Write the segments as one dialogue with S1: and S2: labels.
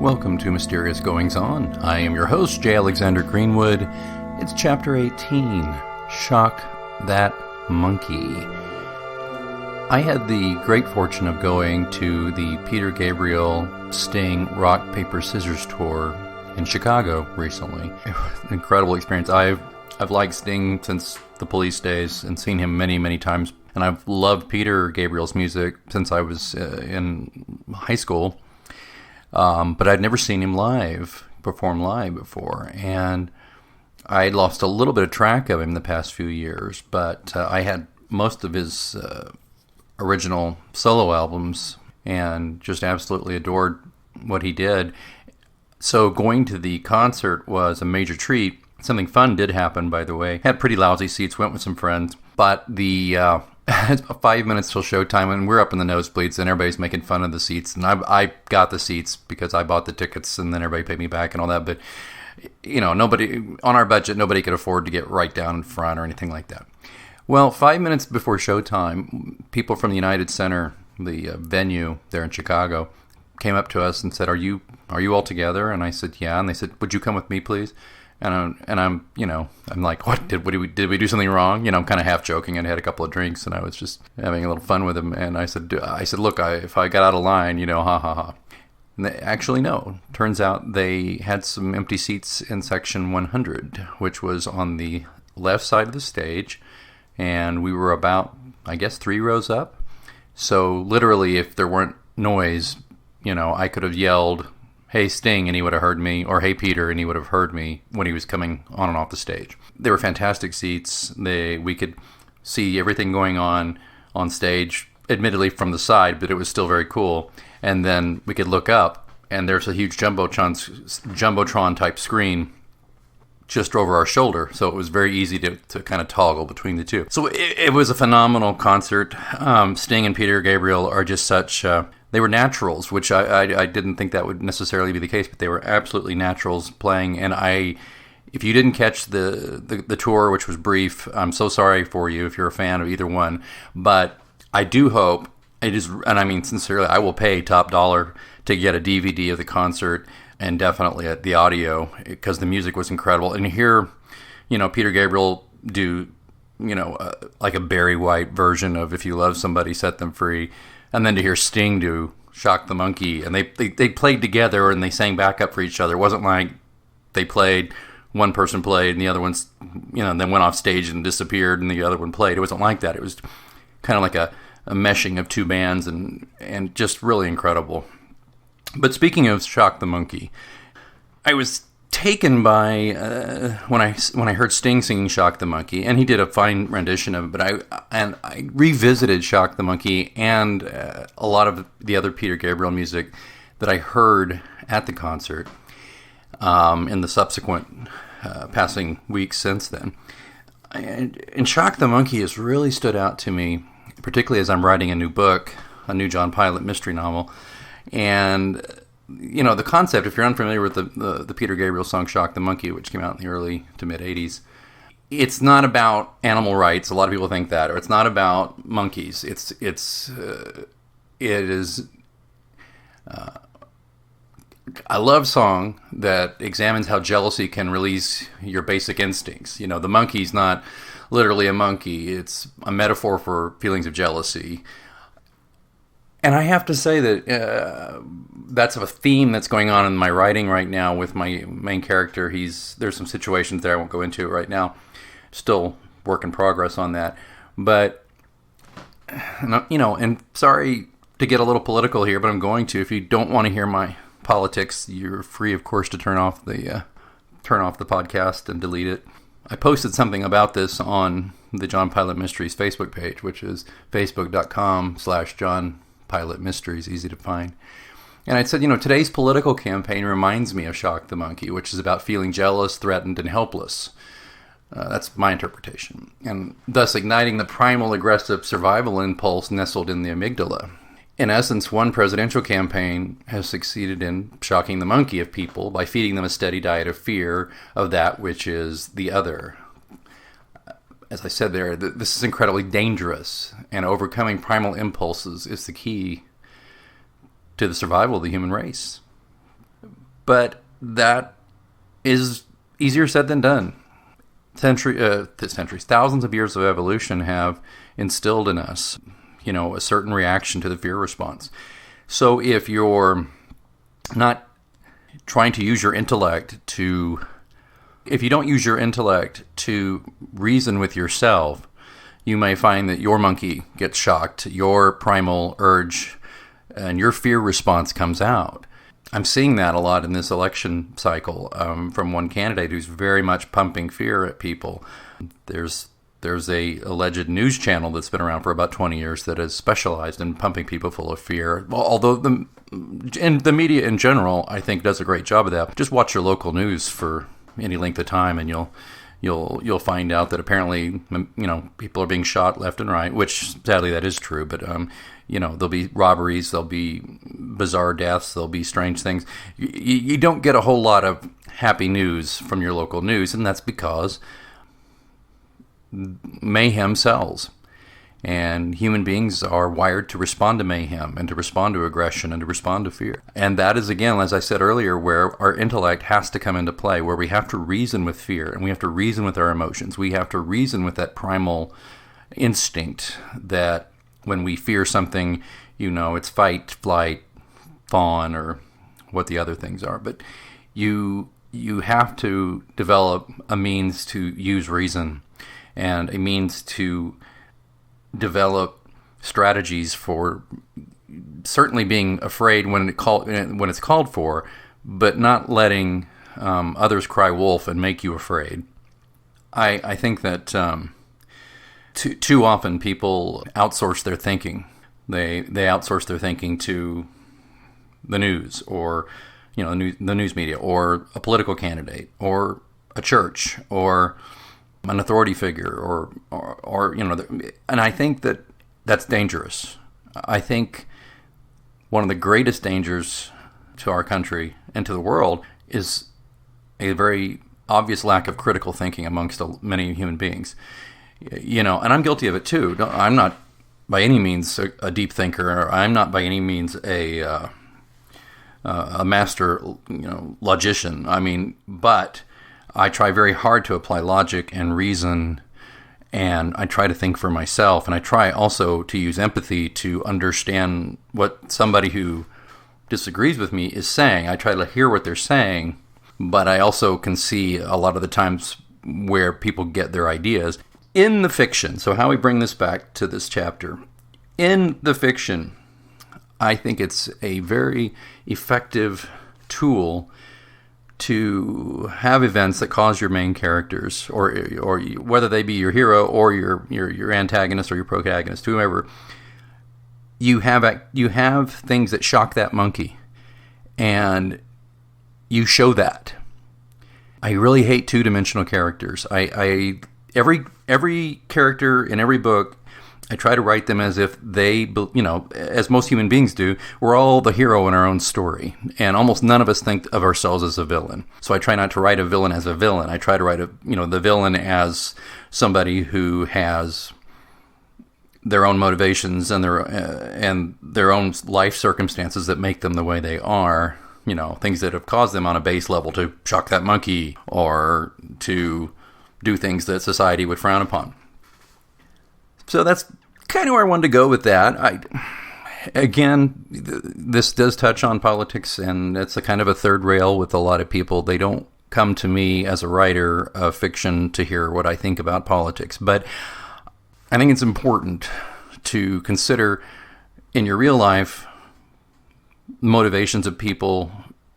S1: Welcome to Mysterious Goings On. I am your host, J. Alexander Greenwood. It's Chapter 18, Shock That Monkey. I had the great fortune of going to the Peter Gabriel Sting Rock, Paper, Scissors tour in Chicago recently. It was an incredible experience. I've liked Sting since the Police days and seen him many, many times. And I've loved Peter Gabriel's music since I was in high school. But I'd never seen him perform live before, and I'd lost a little bit of track of him the past few years, but I had most of his original solo albums and just absolutely adored what he did. So going to the concert was a major treat. Something fun did happen, by the way. Had pretty lousy seats, went with some friends, but the... It's 5 minutes till showtime, and we're up in the nosebleeds, and everybody's making fun of the seats. And I got the seats because I bought the tickets, and then everybody paid me back and all that. But, you know, nobody on our budget, nobody could afford to get right down in front or anything like that. Well, 5 minutes before showtime, people from the United Center, the venue there in Chicago, came up to us and said, "Are you all together?" And I said, "Yeah." And they said, "Would you come with me, please?" And I'm like, what, did we do something wrong? You know, I'm kind of half joking, and had a couple of drinks, and I was just having a little fun with him. And I said, look, if I got out of line, you know, ha ha ha. And actually, no. Turns out they had some empty seats in section 100, which was on the left side of the stage, and we were about, I guess, 3 rows up. So literally, if there weren't noise, you know, I could have yelled, "Hey Sting," and he would have heard me, or "Hey Peter," and he would have heard me when he was coming on and off the stage. They were fantastic seats. We could see everything going on stage, admittedly from the side, but it was still very cool. And then we could look up, and there's a huge Jumbotron type screen just over our shoulder, so it was very easy to kind of toggle between the two. So it was a phenomenal concert. Sting and Peter Gabriel are just such... They were naturals, which I didn't think that would necessarily be the case, but they were absolutely naturals playing. And if you didn't catch the tour, which was brief, I'm so sorry for you if you're a fan of either one. But I do hope it is, and I mean sincerely, I will pay top dollar to get a DVD of the concert, and definitely at the audio, because the music was incredible. And hear, you know, Peter Gabriel do, you know, like a Barry White version of "If You Love Somebody, Set Them Free." And then to hear Sting do "Shock the Monkey," and they played together and they sang back up for each other. It wasn't like they played, one person played and the other one's, you know, then went off stage and disappeared and the other one played. It wasn't like that. It was kind of like a meshing of two bands, and just really incredible. But speaking of "Shock the Monkey," I was taken by when I heard Sting singing "Shock the Monkey," and he did a fine rendition of it. But I revisited "Shock the Monkey" and a lot of the other Peter Gabriel music that I heard at the concert in the subsequent passing weeks since then. And "Shock the Monkey" has really stood out to me, particularly as I'm writing a new book, a new John Pilot mystery novel, and you know, the concept, if you're unfamiliar with the Peter Gabriel song "Shock the Monkey," which came out in the early to mid 80s, it's not about animal rights. A lot of people think that, or it's not about monkeys. It is a love song that examines how jealousy can release your basic instincts. You know, the monkey's not literally a monkey. It's a metaphor for feelings of jealousy. And I have to say that that's a theme that's going on in my writing right now with my main character. There's some situations there I won't go into right now. Still work in progress on that. But, you know, and sorry to get a little political here, but I'm going to. If you don't want to hear my politics, you're free, of course, to turn off the podcast and delete it. I posted something about this on the John Pilot Mysteries Facebook page, which is facebook.com/John Pilot Mysteries, easy to find. And I said, today's political campaign reminds me of Shock the Monkey, which is about feeling jealous, threatened, and helpless. That's my interpretation. And thus igniting the primal aggressive survival impulse nestled in the amygdala. In essence, one presidential campaign has succeeded in shocking the monkey of people by feeding them a steady diet of fear of that which is the other. As I said there, this is incredibly dangerous, and overcoming primal impulses is the key to the survival of the human race. But that is easier said than done. Thousands of years of evolution have instilled in us, a certain reaction to the fear response. So if you're not trying to use your intellect if you don't use your intellect to reason with yourself, you may find that your monkey gets shocked, your primal urge and your fear response comes out. I'm seeing that a lot in this election cycle from one candidate who's very much pumping fear at people. There's a alleged news channel that's been around for about 20 years that has specialized in pumping people full of fear. Although the media in general, I think, does a great job of that. Just watch your local news for any length of time, and you'll find out that apparently, people are being shot left and right, which sadly that is true. But there'll be robberies, there'll be bizarre deaths, there'll be strange things. You don't get a whole lot of happy news from your local news, and that's because mayhem sells. And human beings are wired to respond to mayhem and to respond to aggression and to respond to fear. And that is, again, as I said earlier, where our intellect has to come into play, where we have to reason with fear and we have to reason with our emotions. We have to reason with that primal instinct that when we fear something, it's fight, flight, fawn, or what the other things are. But you have to develop a means to use reason and a means to develop strategies for certainly being afraid when it's called for, but not letting others cry wolf and make you afraid. I think that too often people outsource their thinking. They outsource their thinking to the news, or the news media, or a political candidate, or a church, or an authority figure, or and I think that that's dangerous. I think one of the greatest dangers to our country and to the world is a very obvious lack of critical thinking amongst many human beings. And I'm guilty of it too. I'm not by any means a deep thinker. I'm not by any means a master, logician. But I try very hard to apply logic and reason, and I try to think for myself, and I try also to use empathy to understand what somebody who disagrees with me is saying. I try to hear what they're saying, but I also can see a lot of the times where people get their ideas. In the fiction, so how we bring this back to this chapter, in the fiction, I think it's a very effective tool to have events that cause your main characters, or whether they be your hero or your antagonist or your protagonist, whomever, you have things that shock that monkey, and you show that. I really hate two-dimensional characters. Every character in every book, I try to write them as if they, as most human beings do, we're all the hero in our own story. And almost none of us think of ourselves as a villain. So I try not to write a villain as a villain. I try to write the villain as somebody who has their own motivations and their own life circumstances that make them the way they are. Things that have caused them on a base level to shock that monkey or to do things that society would frown upon. So that's kind of where I wanted to go with that. This does touch on politics, and it's a kind of a third rail with a lot of people. They don't come to me as a writer of fiction to hear what I think about politics. But I think it's important to consider in your real life motivations of people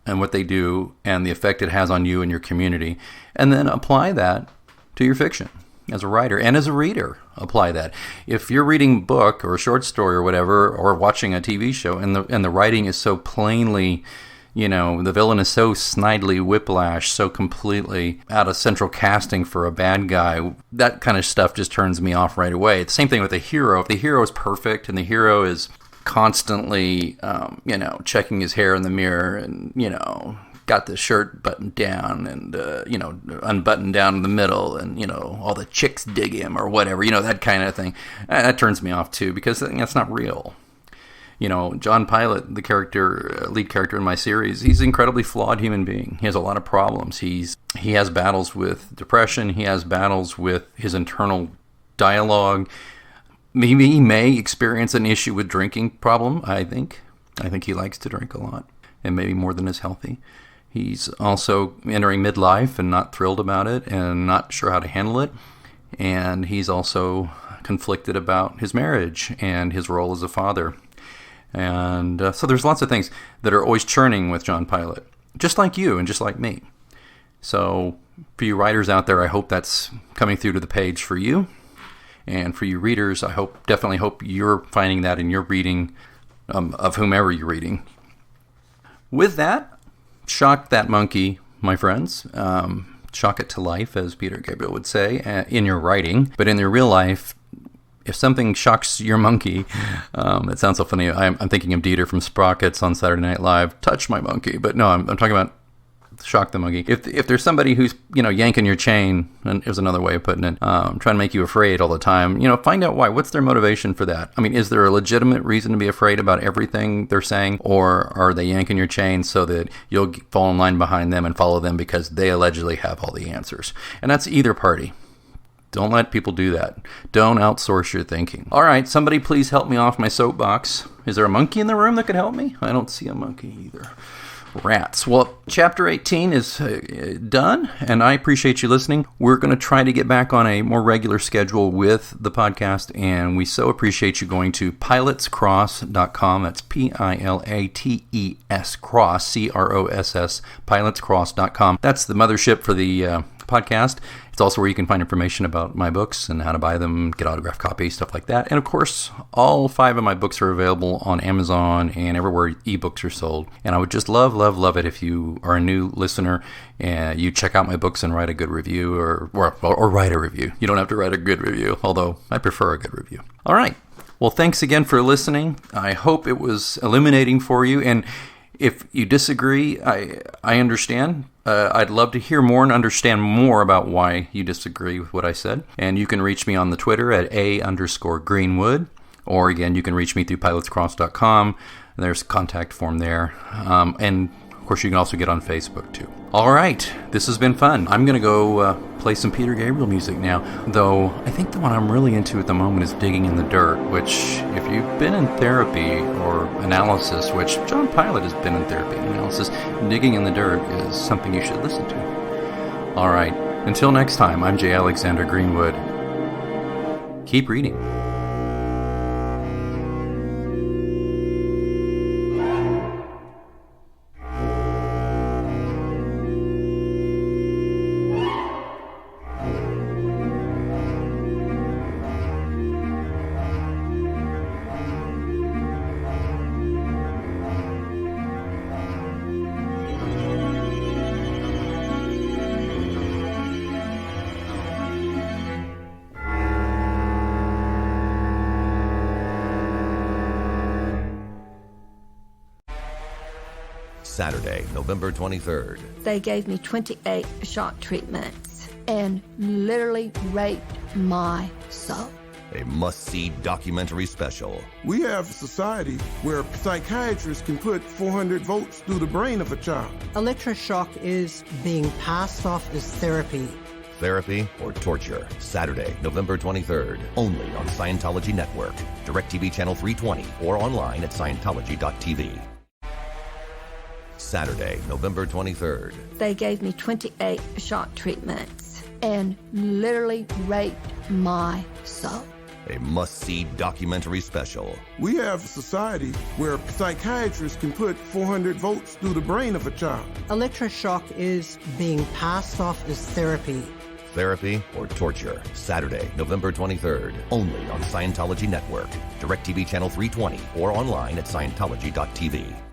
S1: and what they do and the effect it has on you and your community, and then apply that to your fiction. as a writer and as a reader. Apply that. If you're reading a book or a short story or whatever, or watching a TV show, and the writing is so plainly, the villain is so snidely whiplash, so completely out of central casting for a bad guy, that kind of stuff just turns me off right away. It's the same thing with the hero. If the hero is perfect and the hero is constantly, checking his hair in the mirror and, got the shirt buttoned down and, unbuttoned down in the middle and, all the chicks dig him or whatever, that kind of thing, that turns me off too, because that's not real. John Pilot, the lead character in my series, he's an incredibly flawed human being. He has a lot of problems. He has battles with depression. He has battles with his internal dialogue. Maybe he may experience an issue with drinking problem, I think. I think he likes to drink a lot, and maybe more than is healthy. He's also entering midlife and not thrilled about it and not sure how to handle it. And he's also conflicted about his marriage and his role as a father. And so there's lots of things that are always churning with John Pilot, just like you and just like me. So for you writers out there, I hope that's coming through to the page for you. And for you readers, I definitely hope you're finding that in your reading of whomever you're reading. With that, shock that monkey, my friends. Shock it to life, as Peter Gabriel would say, in your writing. But in your real life, if something shocks your monkey, it sounds so funny. I'm thinking of Dieter from Sprockets on Saturday Night Live. Touch my monkey, but no, I'm talking about shock the monkey. If there's somebody who's yanking your chain, and there's another way of putting it, trying to make you afraid all the time, find out why. What's their motivation for that? I mean, is there a legitimate reason to be afraid about everything they're saying, or are they yanking your chain so that you'll fall in line behind them and follow them because they allegedly have all the answers? And that's either party. Don't let people do that. Don't outsource your thinking. All right, somebody please help me off my soapbox. Is there a monkey in the room that could help me? I don't see a monkey either. Rats. Well, Chapter 18 is done, and I appreciate you listening. We're going to try to get back on a more regular schedule with the podcast, and we so appreciate you going to pilotscross.com. That's Pilates cross, CROSS, pilotscross.com. That's the mothership for the podcast. It's also where you can find information about my books and how to buy them, get autographed copies, stuff like that. And of course, all 5 of my books are available on Amazon and everywhere ebooks are sold. And I would just love, love, love it if you are a new listener and you check out my books and write a good review or write a review. You don't have to write a good review, although I prefer a good review. All right. Well, thanks again for listening. I hope it was illuminating for you. And if you disagree, I understand. I'd love to hear more and understand more about why you disagree with what I said. And you can reach me on the Twitter at @A_Greenwood. Or again, you can reach me through pilotscross.com. There's a contact form there. And of course, you can also get on Facebook too. All right, this has been fun. I'm going to go play some Peter Gabriel music now. Though I think the one I'm really into at the moment is Digging in the Dirt, which if you've been in therapy or analysis, which John Pilot has been in therapy and analysis, Digging in the Dirt is something you should listen to. All right, until next time, I'm J. Alexander Greenwood. Keep reading.
S2: Saturday, November 23rd.
S3: They gave me 28 shock treatments and literally raped my soul.
S2: A must-see documentary special.
S4: We have a society where psychiatrists can put 400 volts through the brain of a child.
S5: Electroshock is being passed off as therapy.
S2: Therapy or torture. Saturday, November 23rd. Only on Scientology Network. DirecTV Channel 320 or online at Scientology.tv. Saturday, November 23rd.
S3: They gave me 28 shock treatments and literally raped my soul.
S2: A must-see documentary special.
S4: We have a society where psychiatrists can put 400 volts through the brain of a child.
S5: Electroshock is being passed off as therapy.
S2: therapy, or torture. Saturday, November 23rd, only on Scientology Network, DirecTV Channel 320, or online at Scientology.tv.